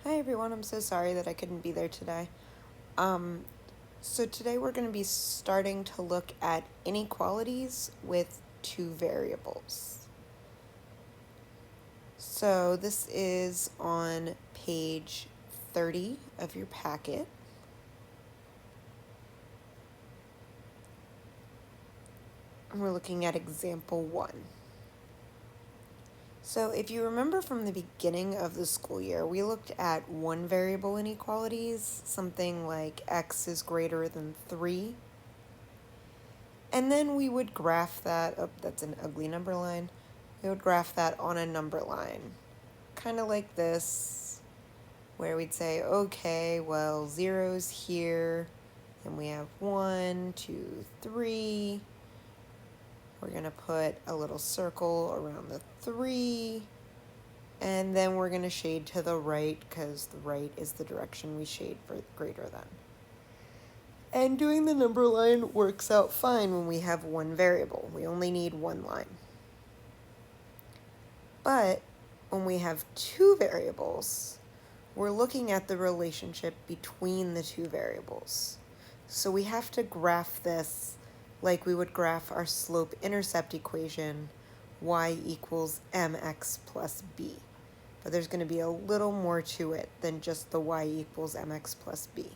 Hi everyone, I'm so sorry that I couldn't be there today. Um, so today we're going to be starting to look at inequalities with two variables. So this is on page 30 of your packet. And we're looking at example 1. So if you remember from the beginning of the school year, we looked at one variable inequalities, something like x is greater than 3. And then we would graph that, oh, that's an ugly number line. We would graph that on a number line, kind of like this, where we'd say, okay, well, 0's here, and we have 1, 2, 3. We're going to put a little circle around the 3, and then we're going to shade to the right, because the right is the direction we shade for greater than. And doing the number line works out fine when we have one variable. We only need one line. But when we have two variables, we're looking at the relationship between the two variables. So we have to graph this like we would graph our slope-intercept equation, y equals mx plus b. But there's going to be a little more to it than just the y equals mx plus b.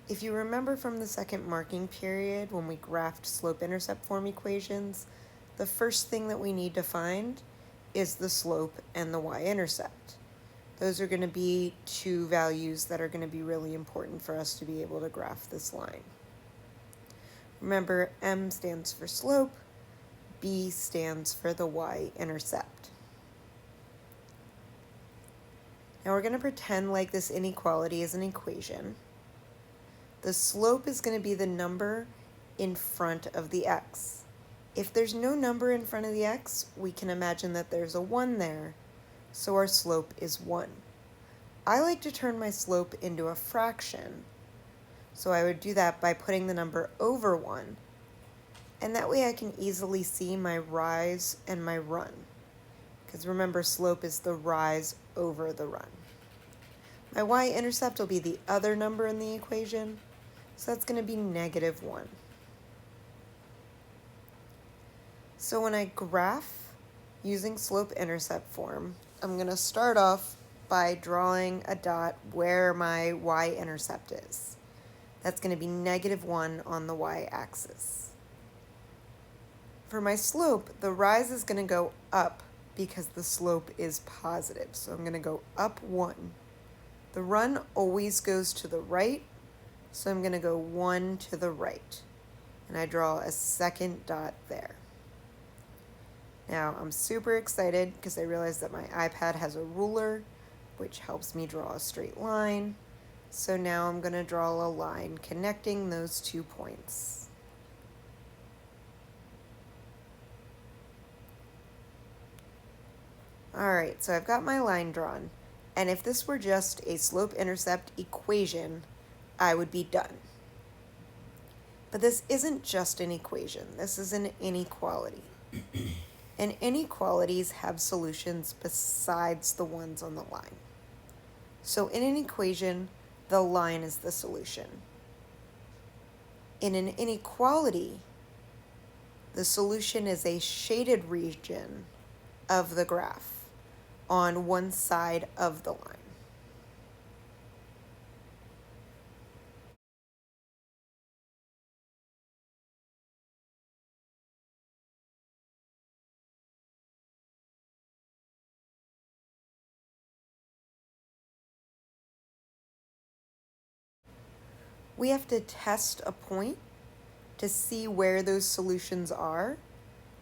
If you remember from the second marking period when we graphed slope-intercept form equations, the first thing that we need to find is the slope and the y-intercept. Those are going to be two values that are going to be really important for us to be able to graph this line. Remember, m stands for slope, b stands for the y-intercept. Now we're going to pretend like this inequality is an equation. The slope is going to be the number in front of the x. If there's no number in front of the x, we can imagine that there's a 1 there, so our slope is 1. I like to turn my slope into a fraction, so I would do that by putting the number over 1, and that way I can easily see my rise and my run, because remember, slope is the rise over the run. My y-intercept will be the other number in the equation, so that's going to be negative 1. So when I graph using slope-intercept form, I'm going to start off by drawing a dot where my y-intercept is. That's going to be negative 1 on the y-axis. For my slope, the rise is going to go up because the slope is positive. So I'm going to go up 1. The run always goes to the right, so I'm going to go 1 to the right. And I draw a second dot there. Now I'm super excited because I realized that my iPad has a ruler, which helps me draw a straight line. So now I'm going to draw a line connecting those 2 points. Alright, so I've got my line drawn. And if this were just a slope-intercept equation, I would be done. But this isn't just an equation. This is an inequality. And inequalities have solutions besides the ones on the line. So in an equation, the line is the solution. In an inequality, The solution is a shaded region of the graph on one side of the line. We have to test a point to see where those solutions are,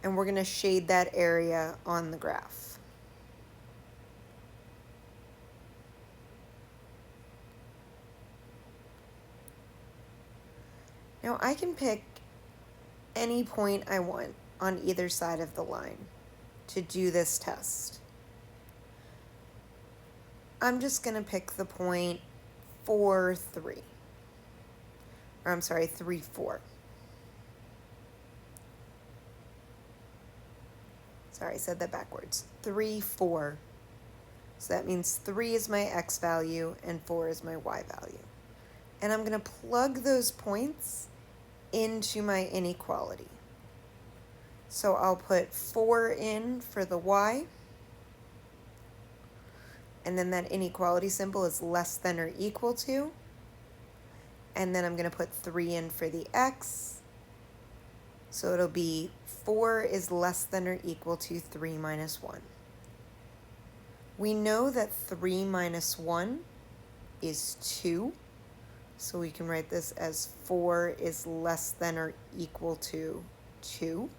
and we're going to shade that area on the graph. Now I can pick any point I want on either side of the line to do this test. I'm just going to pick the point 4, 3. Or I'm sorry, 3, 4. Sorry, I said that backwards. 3, 4. So that means 3 is my x value and 4 is my y value. And I'm going to plug those points into my inequality. So I'll put 4 in for the y, and then that inequality symbol is less than or equal to, and then I'm going to put 3 in for the x, so it'll be 4 is less than or equal to 3 minus 1. We know that 3 minus 1 is 2, so we can write this as 4 is less than or equal to 2.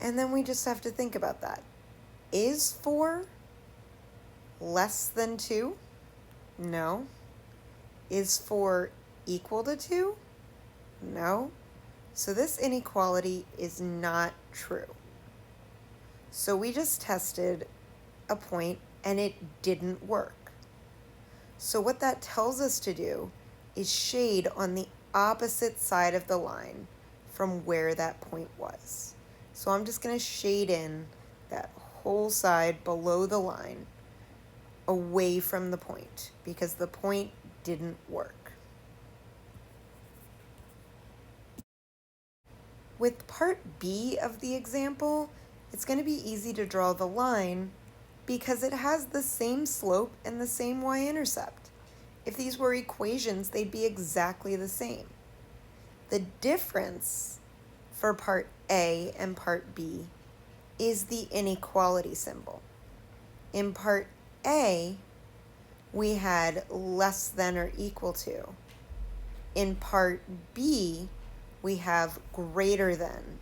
And then we just have to think about that. Is 4 less than 2? No. Is 4 equal to 2? No. So this inequality is not true. So we just tested a point and it didn't work. So what that tells us to do is shade on the opposite side of the line from where that point was. So I'm just going to shade in that whole side below the line away from the point because the point didn't work. With part B of the example, it's going to be easy to draw the line because it has the same slope and the same y-intercept. If these were equations, they'd be exactly the same. The difference for part A and part B is the inequality symbol. In part A, we had less than or equal to. In part B, we have greater than.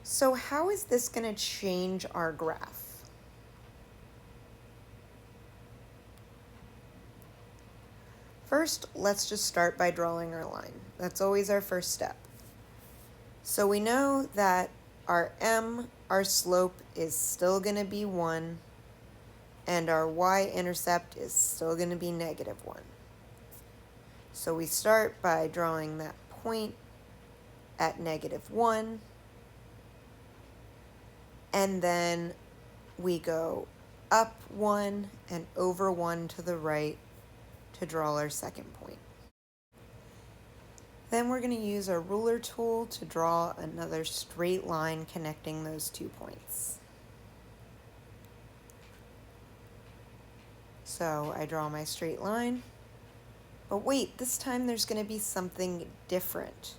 So how is this going to change our graph? First, let's just start by drawing our line. That's always our first step. So we know that our our slope, is still going to be 1, and our y-intercept is still going to be -1. So we start by drawing that point at -1, and then we go up 1 and over 1 to the right to draw our second point. Then we're going to use our ruler tool to draw another straight line connecting those 2 points. So I draw my straight line, but wait, this time there's going to be something different.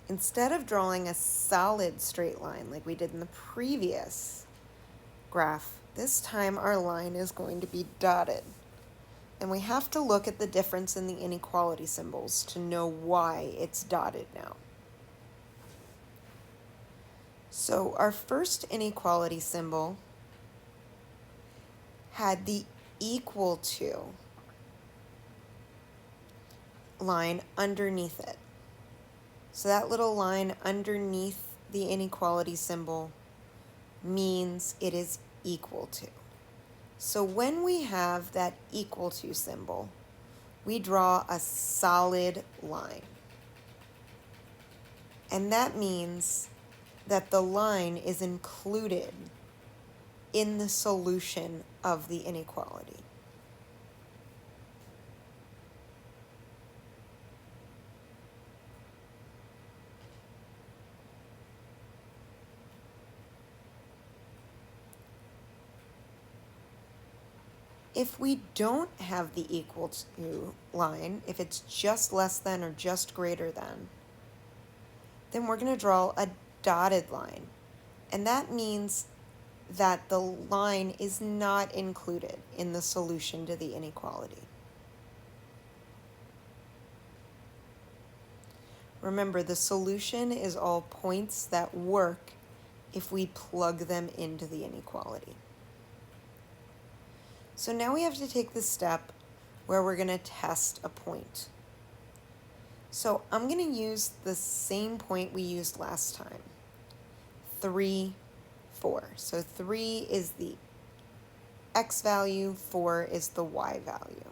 Instead of drawing a solid straight line like we did in the previous graph, this time our line is going to be dotted. And we have to look at the difference in the inequality symbols to know why it's dotted now. So our first inequality symbol had the equal to line underneath it. So that little line underneath the inequality symbol means it is equal to. So when we have that equal to symbol, we draw a solid line. And that means that the line is included in the solution of the inequality. If we don't have the equal to line, if it's just less than or just greater than, then we're going to draw a dotted line. And that means that the line is not included in the solution to the inequality. Remember, the solution is all points that work if we plug them into the inequality. So now we have to take the step where we're going to test a point. So I'm going to use the same point we used last time, 3, 4. So 3 is the x value, 4 is the y value.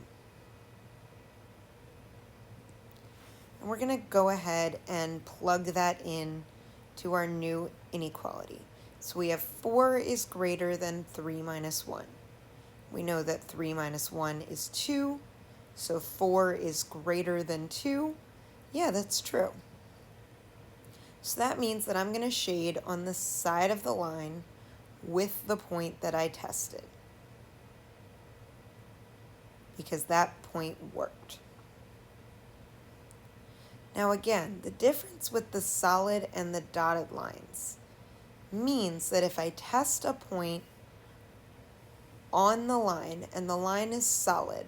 And we're going to go ahead and plug that in to our new inequality. So we have 4 is greater than 3 minus 1. We know that 3 minus 1 is 2, so 4 is greater than 2. Yeah, that's true. So that means that I'm going to shade on the side of the line with the point that I tested, because that point worked. Now again, the difference with the solid and the dotted lines means that if I test a point on the line and the line is solid,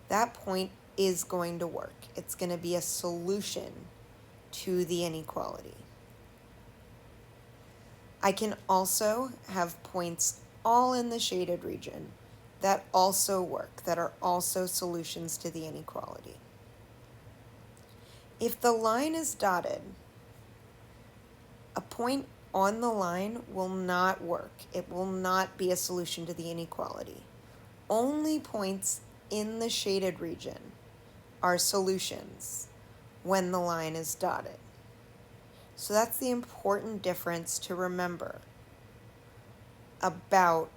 that point is going to work. It's going to be a solution to the inequality. I can also have points all in the shaded region that also work, that are also solutions to the inequality. If the line is dotted, a point on the line will not work. It will not be a solution to the inequality. Only points in the shaded region are solutions when the line is dotted. So that's the important difference to remember about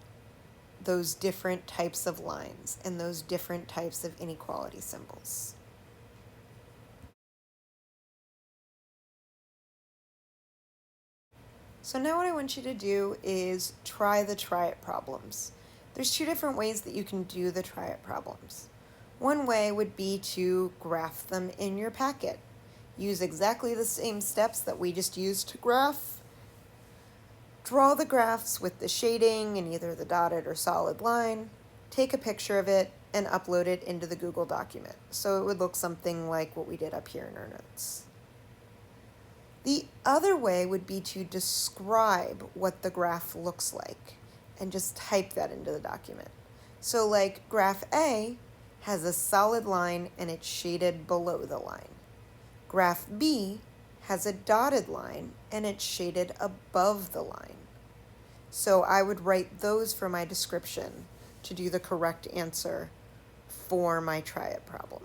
those different types of lines and those different types of inequality symbols. So now what I want you to do is try the try it problems. There's 2 different ways that you can do the try it problems. One way would be to graph them in your packet. Use exactly the same steps that we just used to graph. Draw the graphs with the shading in either the dotted or solid line. Take a picture of it and upload it into the Google document. So it would look something like what we did up here in our notes. The other way would be to describe what the graph looks like and just type that into the document. So like graph A has a solid line and it's shaded below the line. Graph B has a dotted line and it's shaded above the line. So I would write those for my description to do the correct answer for my try it problem.